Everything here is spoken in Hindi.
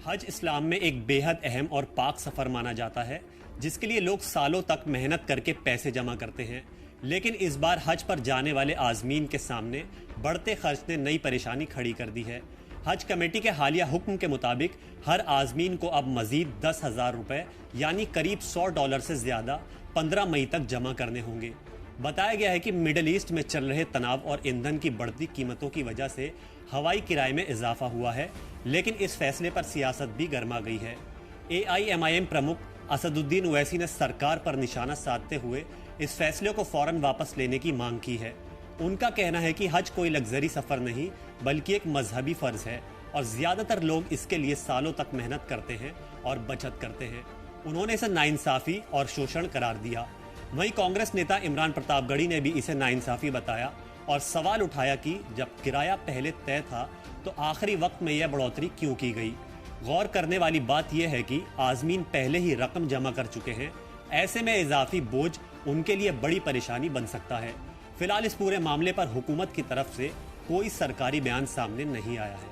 हज इस्लाम में एक बेहद अहम और पाक सफ़र माना जाता है, जिसके लिए लोग सालों तक मेहनत करके पैसे जमा करते हैं। लेकिन इस बार हज पर जाने वाले आज़मीन के सामने बढ़ते खर्च ने नई परेशानी खड़ी कर दी है। हज कमेटी के हालिया हुक्म के मुताबिक हर आज़मीन को अब मज़ीद 10,000 रुपये यानी करीब $100 से ज़्यादा 15 मई तक जमा करने होंगे। बताया गया है कि मिडल ईस्ट में चल रहे तनाव और ईंधन की बढ़ती कीमतों की वजह से हवाई किराए में इजाफा हुआ है, लेकिन इस फैसले पर सियासत भी गर्मा गई है। AIMIM प्रमुख असदुद्दीन ओवैसी ने सरकार पर निशाना साधते हुए इस फैसले को फौरन वापस लेने की मांग की है। उनका कहना है कि हज कोई लग्जरी सफ़र नहीं बल्कि एक मजहबी फ़र्ज है और ज़्यादातर लोग इसके लिए सालों तक मेहनत करते हैं और बचत करते हैं। उन्होंने इसे नाइंसाफ़ी और शोषण करार दिया। वहीं कांग्रेस नेता इमरान प्रतापगढ़ी ने भी इसे नाइंसाफ़ी बताया और सवाल उठाया कि जब किराया पहले तय था तो आखिरी वक्त में यह बढ़ोतरी क्यों की गई। गौर करने वाली बात यह है कि आज़मीन पहले ही रकम जमा कर चुके हैं, ऐसे में इजाफी बोझ उनके लिए बड़ी परेशानी बन सकता है। फिलहाल इस पूरे मामले पर हुकूमत की तरफ से कोई सरकारी बयान सामने नहीं आया है।